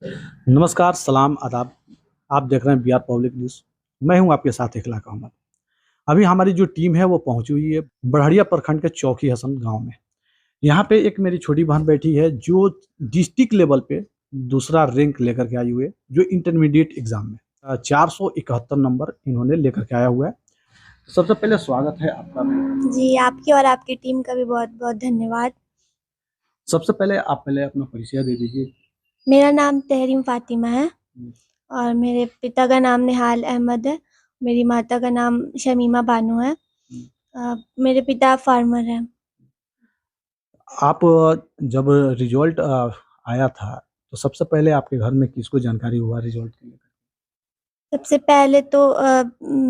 नमस्कार, सलाम, आदाब। आप देख रहे हैं बीआर पब्लिक न्यूज़। मैं हूं आपके साथ इखलाक अहमद। अभी हमारी जो टीम है वो पहुंची हुई है बड़हरिया प्रखंड के चौकी हसन गांव में। यहाँ पे एक मेरी छोटी बहन बैठी है जो डिस्ट्रिक्ट लेवल पे दूसरा रैंक लेकर के आई हुई है, जो इंटरमीडिएट एग्जाम में 471 नंबर इन्होंने लेकर के आया हुआ है। सबसे पहले स्वागत है आपका। जी, आपकी और आपकी टीम का भी बहुत-बहुत धन्यवाद। सबसे पहले आप पहले अपना परिचय दे दीजिए। मेरा नाम तहरीम फ़ातिमा है और मेरे पिता का नाम निहाल अहमद है। मेरी माता का नाम शमीमा बानो है। मेरे पिता फार्मर हैं। आप जब रिजल्ट आया था तो सबसे पहले आपके घर में किसको जानकारी हुआ रिजल्ट के लेकर? सबसे पहले तो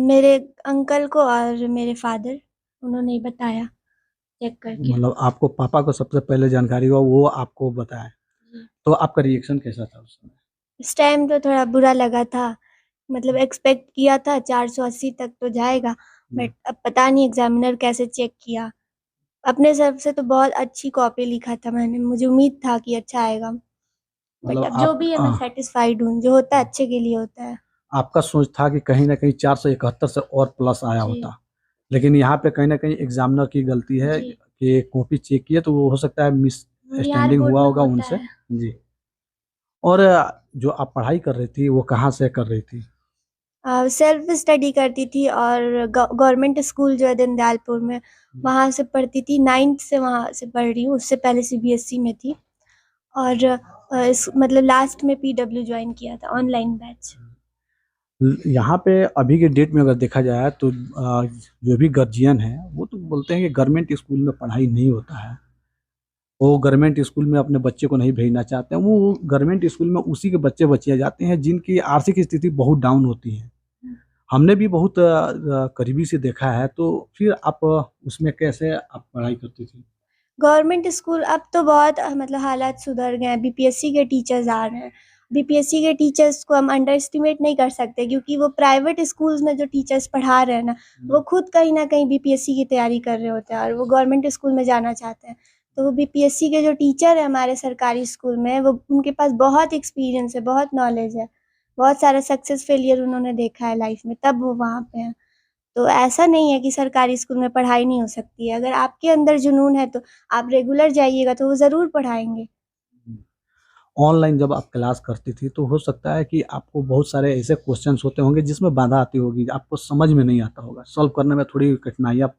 मेरे अंकल को और मेरे फ़ादर, उन्होंने ही बताया चेक करके। मतलब आपको पापा को सबसे पहले जानकारी हुआ, वो आपको बताया। जी। तो आपका रिएक्शन कैसा था उस समय? उस टाइम तो थोड़ा बुरा लगा था, मतलब एक्सपेक्ट किया था 480 तक तो जाएगा, बट अब पता नहीं एग्ज़ामिनर कैसे चेक किया। अपने हिसाब से तो बहुत अच्छी कॉपी लिखा था मैंने, मुझे उम्मीद था कि अच्छा आएगा, बट मतलब अब जो भी है मैं सैटिस्फाइड हूँ, जो होता है अच्छे के लिए होता है। आपका सोच था कि कहीं न कहीं 471 से और प्लस आया जी। होता। लेकिन यहाँ पे कहीं न कहीं एग्ज़ामिनर की गलती है जी। कि कॉपी चेक किए तो वो हो सकता है बिहार मिसअंडरस्टैंडिंग बोर्ड हुआ में होगा होता उनसे। है। जी। और जो आप पढ़ाई कर रही थी, वो कहाँ से कर रही थी? सेल्फ स्टडी करती थी और गवर्नमेंट स्कूल जो है दीनदयालपुर में, वहाँ से पढ़ती थी। 9th से वहाँ से पढ़ रही हूँ, उससे पहले सीबीएसई में थी और इस मतलब लास्ट में पीडब्ल्यू जॉइन किया था, ऑनलाइन बैच। यहाँ पे अभी के डेट में अगर देखा जाए तो जो भी गार्जियन है वो तो बोलते हैं कि गवर्नमेंट स्कूल में पढ़ाई नहीं होता है। वो गवर्नमेंट स्कूल में अपने बच्चे को नहीं भेजना चाहते हैं। वो गवर्नमेंट स्कूल में उसी के बच्चे बच्चियाँ जाते हैं जिनकी आर्थिक स्थिति बहुत डाउन होती है। हमने भी बहुत करीबी से देखा है। तो फिर आप उसमें कैसे आप पढ़ाई करती थी? गवर्नमेंट स्कूल अब तो बहुत मतलब हालात सुधर गए हैं, बीपीएससी के टीचर्स आ रहे हैं। बीपीएससी के टीचर्स को हम अंडर एस्टिमेट नहीं कर सकते, क्योंकि वो प्राइवेट स्कूल्स में जो टीचर्स पढ़ा रहे हैं ना, वो खुद कहीं न कहीं बीपीएससी की तैयारी कर रहे होते हैं और वो गवर्नमेंट स्कूल में जाना चाहते हैं। तो वो बीपीएससी के जो टीचर हैं हमारे सरकारी स्कूल में, वो उनके पास बहुत एक्सपीरियंस है, बहुत नॉलेज है। बहुत सारा सक्सेस फेलियर उन्होंने देखा है लाइफ में, तब वो वहाँ पे हैं। तो ऐसा नहीं है कि सरकारी स्कूल में पढ़ाई नहीं हो सकती है। अगर आपके अंदर जुनून है तो आप रेगुलर जाइएगा तो वो ज़रूर पढ़ाएँगे। ऑनलाइन जब आप क्लास करती थी तो हो सकता है कि आपको बहुत सारे ऐसे क्वेश्चंस होते होंगे जिसमें बाधा आती होगी, आपको समझ में नहीं आता होगा, सॉल्व करने में थोड़ी कठिनाइयाँ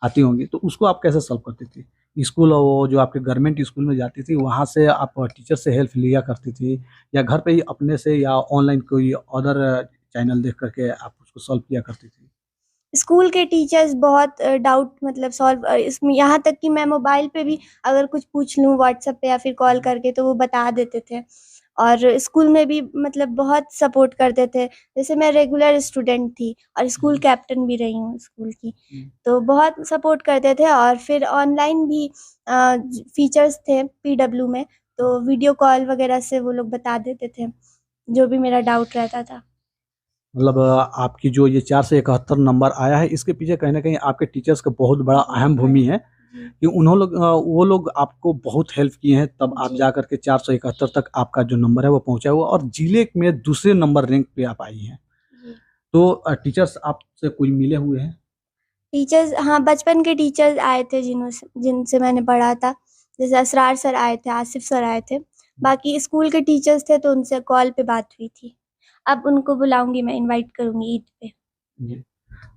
आती होंगी, तो उसको आप कैसे सॉल्व करती थी? स्कूल वो जो आपके गवर्नमेंट स्कूल में जाती थी वहाँ से आप टीचर से हेल्प लिया करती थी या घर पे ही अपने से या ऑनलाइन कोई अदर चैनल देख कर के आप उसको सॉल्व किया करती थी? स्कूल के टीचर्स बहुत डाउट मतलब सॉल्व इसमें यहाँ तक कि मैं मोबाइल पे भी अगर कुछ पूछ लूँ व्हाट्सएप पे या फिर कॉल करके तो वो बता देते थे। और स्कूल में भी मतलब बहुत सपोर्ट करते थे। जैसे मैं रेगुलर स्टूडेंट थी और स्कूल कैप्टन भी रही हूँ स्कूल की। तो बहुत सपोर्ट करते थे और फिर ऑनलाइन भी फीचर्स थे पीडब्ल्यू में, तो वीडियो कॉल वगैरह से वो लोग बता देते थे, जो भी मेरा डाउट रहता था। मतलब आपकी जो ये 4 से 71 नंबर आया है, इसके पीछे कहीं न कहीं आपके टीचर्स का बहुत बड़ा अहम भूमि है जी। कि वो लोग आपको बहुत हेल्प किए हैं, तब आप जी। जा कर के 471 तक आपका जो नंबर है वो पहुँचा हुआ और जिले में दूसरे नंबर रैंक पे आप आई हैं। जी। तो टीचर्स आपसे कोई मिले हुए हैं? टीचर्स हाँ, बचपन के टीचर्स आए थे जिनसे मैंने पढ़ा था। जैसे असरार सर आए थे, आसिफ सर आए थे। बाकी स्कूल के टीचर्स थे तो उनसे कॉल पे बात हुई थी। अब उनको बुलाऊँगी मैं, इनवाइट करूँगी ईद पे। जी।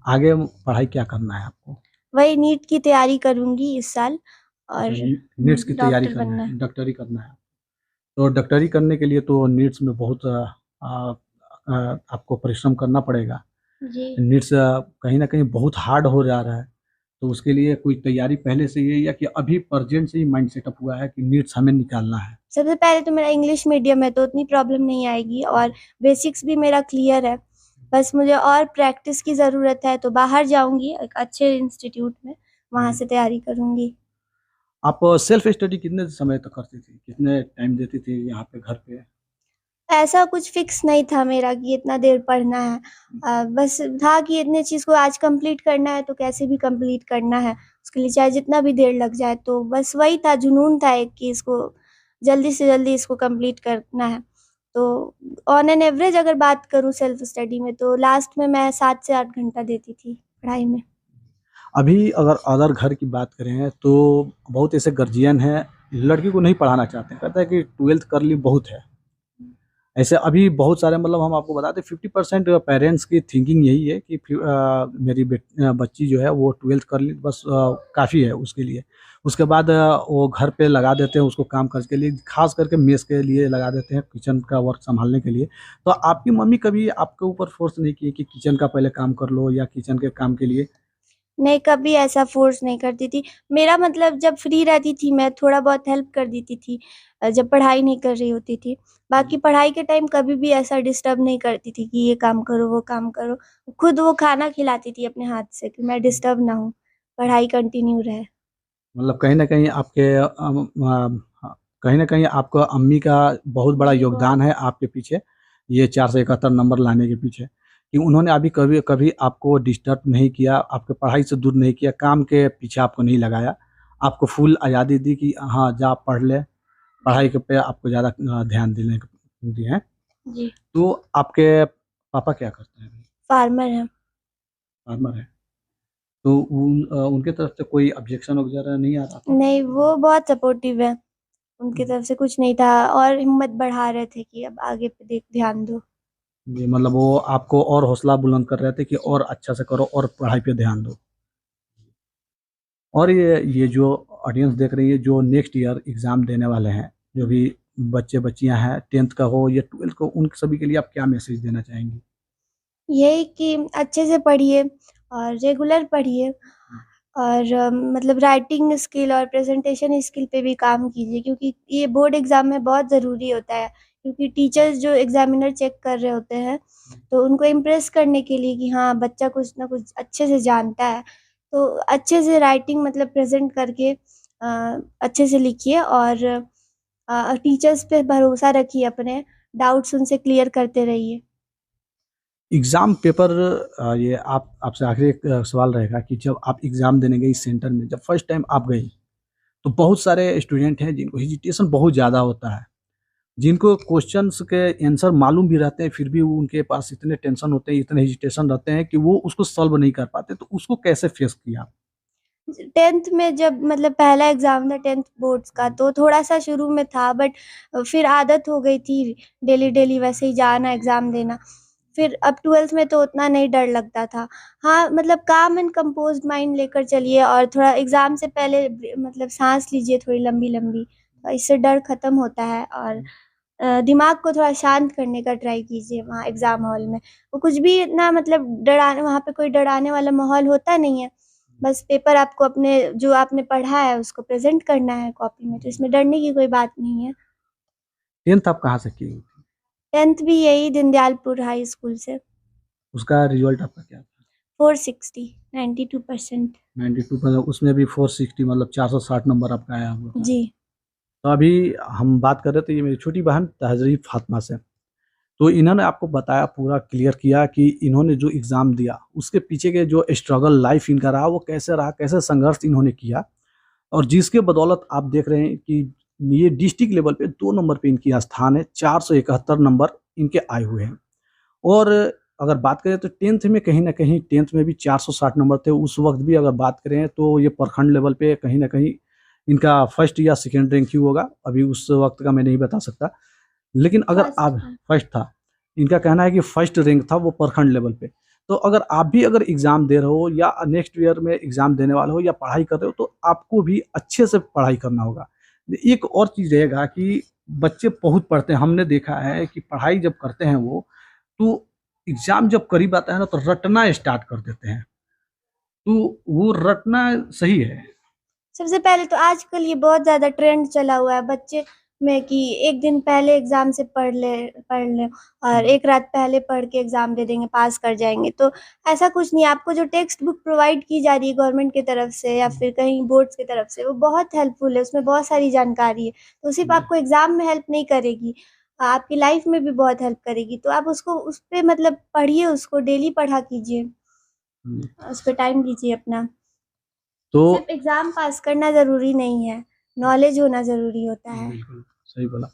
आगे पढ़ाई क्या करना है आपको? वही नीट की तैयारी करूँगी इस साल और अच्छा, नीट्स की तैयारी डॉक्टर करना बनना है, है। डॉक्टरी करना है। तो डॉक्टरी करने के लिए तो नीट्स में बहुत आपको परिश्रम करना पड़ेगा। जी। नीट्स कहीं न कहीं बहुत हार्ड हो जा रहा है, तो उसके लिए कोई तैयारी पहले से ही है या कि अभी प्रेज़ेंट से ही माइंड सेटअप हुआ है कि नीट्स हमें निकालना है? सबसे पहले तो मेरा इंग्लिश मीडियम है तो उतनी प्रॉब्लम नहीं आएगी और बेसिक्स भी मेरा क्लियर है। बस मुझे और प्रैक्टिस की ज़रूरत है तो बाहर जाऊँगी एक अच्छे इंस्टीट्यूट में, वहाँ से तैयारी करूँगी। आप सेल्फ स्टडी कितने समय तक करती थी? कितने टाइम देती थी यहाँ पे घर पे? ऐसा कुछ फ़िक्स नहीं था मेरा कि इतना देर पढ़ना है। बस था कि इतने चीज़ को आज कंप्लीट करना है तो कैसे भी कंप्लीट करना है। उसके लिए चाहे जितना भी देर लग जाए, तो बस वही था, जुनून था एक कि इसको जल्दी से जल्दी इसको कंप्लीट करना है। तो ऑन एन एवरेज अगर बात करूँ सेल्फ स्टडी में, तो लास्ट में मैं 7 से 8 घंटा देती थी पढ़ाई में। अभी अगर अदर घर की बात करें तो बहुत ऐसे गार्जियन हैं, लड़की को नहीं पढ़ाना चाहते हैं, कहते हैं कि 12th कर ली बहुत है। ऐसे अभी बहुत सारे मतलब हम आपको बताते हैं 50% पेरेंट्स की थिंकिंग यही है कि मेरी बच्ची जो है वो 12th कर ली बस काफ़ी है उसके लिए। उसके बाद वो घर पे लगा देते हैं उसको काम काज के लिए, खास करके मेस के लिए लगा देते हैं, किचन का वर्क संभालने के लिए। तो आपकी मम्मी कभी आपके ऊपर फोर्स नहीं की कि किचन का पहले काम कर लो या किचन के काम के लिए? नहीं, कभी ऐसा फ़ोर्स नहीं करती थी। मेरा मतलब जब फ्री रहती थी मैं थोड़ा बहुत हेल्प कर देती थी जब पढ़ाई नहीं कर रही होती थी। बाकी पढ़ाई के टाइम कभी भी ऐसा डिस्टर्ब नहीं करती थी कि ये काम करो, वो काम करो। खुद वो खाना खिलाती थी अपने हाथ से कि मैं डिस्टर्ब ना हूँ, पढ़ाई कंटिन्यू रहे। मतलब कहीं न कहीं आपके कहीं न कहीं आपका अम्मी का बहुत बड़ा जी, बहुत। योगदान है आपके पीछे, ये 471 नंबर लाने के पीछे, कि उन्होंने अभी कभी कभी आपको डिस्टर्ब नहीं किया, आपके पढ़ाई से दूर नहीं किया, काम के पीछे आपको नहीं लगाया। आपको फुल आज़ादी दी कि हाँ, जा पढ़ ले, पढ़ाई के पे आपको ज़्यादा ध्यान देने को दिए हैं। जी, तो आपके पापा क्या करते हैं अभी? फार्मर हैं। फार्मर हैं। तो उनके तरफ से कोई ऑब्जेक्शन वगैरह नहीं आ रहा था? नहीं, वो बहुत सपोर्टिव हैं। उनकी तरफ से कुछ नहीं था और हिम्मत बढ़ा रहे थे कि अब आगे पे ध्यान दो। जी, मतलब वो आपको और हौसला बुलंद कर रहे थे कि और अच्छा से करो और पढ़ाई पे ध्यान दो। और ये जो ऑडियंस देख रही है, जो नेक्स्ट ईयर एग्ज़ाम देने वाले हैं, जो भी बच्चे-बच्चियाँ हैं, 10th का हो या 12th का हो, उन सभी के लिए आप क्या मैसेज देना चाहेंगी? यही कि अच्छे से पढ़िए और रेगुलर पढ़िए और मतलब राइटिंग स्किल और प्रेजेंटेशन स्किल पे भी काम कीजिए, क्योंकि ये बोर्ड एग्ज़ाम में बहुत ज़रूरी होता है। क्योंकि टीचर्स जो एग्ज़ामिनर चेक कर रहे होते हैं, तो उनको इम्प्रेस करने के लिए कि हाँ, बच्चा कुछ ना कुछ अच्छे से जानता है, तो अच्छे से राइटिंग मतलब प्रेज़ेंट करके अच्छे से लिखिए और टीचर्स पे भरोसा रखिए अपने, डाउट्स उनसे क्लियर करते रहिए। एग्ज़ाम पेपर ये आप आपसे आखिरी एक सवाल रहेगा कि जब आप एग्ज़ाम देने गई सेंटर में, जब फर्स्ट टाइम आप गई, तो बहुत सारे स्टूडेंट हैं जिनको हेजिटेशन बहुत ज़्यादा होता है। जिनको क्वेश्चंस के आंसर मालूम भी रहते हैं, फिर भी वो उनके पास इतने टेंशन होते हैं, इतने हेजिटेशन रहते हैं कि वो उसको सॉल्व नहीं कर पाते, तो उसको कैसे फेस किया आप? 10th में जब मतलब पहला एग्ज़ाम था 10th बोर्ड्स का, तो थोड़ा-सा शुरू में था, बट फिर आदत हो गई थी डेली-डेली वैसे ही जाना एग्ज़ाम देना। फिर अब 12th में तो उतना नहीं डर लगता था। हाँ, मतलब काम एंड कंपोज़्ड माइंड लेकर चलिए और थोड़ा एग्ज़ाम से पहले मतलब साँस लीजिए थोड़ी लंबी-लंबी, इससे डर खत्म होता है और दिमाग को थोड़ा शांत करने का ट्राई कीजिए वहाँ एग्ज़ाम हॉल में। वो कुछ भी इतना मतलब डराने, वहाँ पे कोई डराने वाला माहौल होता नहीं है। बस पेपर आपको अपने जो आपने पढ़ा है उसको प्रेज़ेंट करना है कॉपी में, तो इसमें डरने की कोई बात नहीं है। 10th आप कहाँ से की हुई थी? 10th भी यही दीनदयालपुर हाई स्कूल से। उसका रिज़ल्ट आपका क्या था? 460, 92%। 92 पर उसमें भी 460 मतलब 460 नंबर आपका आया हुआ था। जी। तो अभी हम बात कर रहे थे, ये मेरी छोटी बहन तहज़रीफ़ फ़ातिमा से। तो इन्होंने आपको बताया, पूरा क्लियर किया कि इन्होंने जो एग्ज़ाम दिया, उसके पीछे के जो स्ट्रगल लाइफ़ इनका रहा, वो कैसे रहा, कैसे संघर्ष इन्होंने किया और जिसके बदौलत आप देख रहे हैं कि ये डिस्ट्रिक्ट लेवल पे 2 नंबर पे इनकी स्थान है, 471 नंबर इनके आए हुए हैं। और अगर बात करें तो 10th में कहीं न कहीं 10th में भी 460 नंबर थे, उस वक़्त भी अगर बात करें तो ये प्रखंड लेवल पे कहीं न कहीं इनका फर्स्ट या सेकंड रैंक ही होगा, अभी उस वक़्त का मैं नहीं बता सकता। लेकिन अगर फर्स्ट आप था। फर्स्ट था, इनका कहना है कि फर्स्ट रैंक था वो प्रखंड लेवल पे। तो अगर आप भी अगर एग्ज़ाम दे रहे हो या नेक्स्ट ईयर में एग्ज़ाम देने वाले हो या पढ़ाई कर रहे हो, तो आपको भी अच्छे से पढ़ाई करना होगा। एक और चीज़ रहेगा कि बच्चे बहुत पढ़ते हैं, हमने देखा है कि पढ़ाई जब करते हैं वो, तो एग्ज़ाम जब करीब आता है ना, तो रटना स्टार्ट कर देते हैं। तो वो रटना सही है। सबसे पहले तो आजकल ये बहुत ज़्यादा ट्रेंड चला हुआ है बच्चे में कि 1 दिन पहले एग्ज़ाम से पढ़ लें और हुँ, 1 रात पहले पढ़ के एग्ज़ाम दे देंगे, पास कर जाएँगे। तो ऐसा कुछ नहीं है, आपको जो टेक्स्ट बुक प्रोवाइड की जा रही है गवर्नमेंट की तरफ से या हुँ, फिर कहीं बोर्ड्स की तरफ से, वो बहुत हेल्पफुल है, उसमें बहुत सारी जानकारी है। तो सिर्फ़ जी, आपको एग्ज़ाम में हेल्प नहीं करेगी, आपकी लाइफ़ में भी बहुत हेल्प करेगी। तो आप उसको उस पे मतलब पढ़िए, उसको डेली पढ़ा कीजिए, हुँ। उस पे टाइम दीजिए अपना। तो सिर्फ एग्ज़ाम पास करना ज़रूरी नहीं है, नॉलेज होना ज़रूरी होता है। बिल्कुल, सही बोला।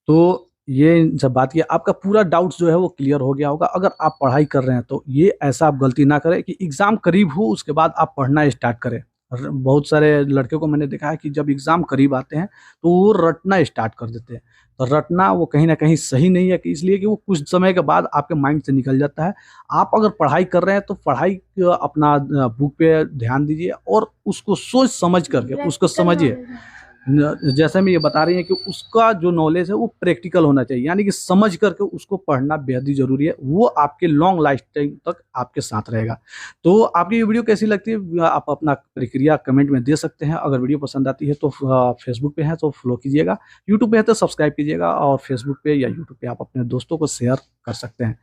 तो ये जब बात की आपका पूरा डाउट्स जो है वो क्लियर हो गया होगा। अगर आप पढ़ाई कर रहे हैं तो ये ऐसा आप गलती ना करें कि एग्ज़ाम करीब हो उसके बाद आप पढ़ना स्टार्ट करें। बहुत सारे लड़के को मैंने देखा है कि जब एग्ज़ाम करीब आते हैं तो वो रटना स्टार्ट कर देते हैं। तो रटना वो कहीं न कहीं सही नहीं है कि इसलिए कि वो कुछ समय के बाद आपके माइंड से निकल जाता है। आप अगर पढ़ाई कर रहे हैं तो पढ़ाई अपना बुक पे ध्यान दीजिए और उसको सोच समझ करके उसको प्रैक्टिकल समझिए। नॉलेज होना जैसे मैं ये बता रही हैं कि उसका जो नॉलेज है वो प्रैक्टिकल होना चाहिए, यानी कि समझ करके उसको पढ़ना बेहद ही ज़रूरी है। वो आपके लॉन्ग लाइफ टाइम तक आपके साथ रहेगा। तो आपकी ये वीडियो कैसी लगती है? आप अपना प्रतिक्रिया कमेंट में दे सकते हैं। अगर वीडियो पसंद आती है तो फेसबुक पे है तो फॉलो कीजिएगा, यूट्यूब पे है तो सब्सक्राइब कीजिएगा और फेसबुक पे या यूट्यूब पे आप अपने दोस्तों को शेयर कर सकते हैं।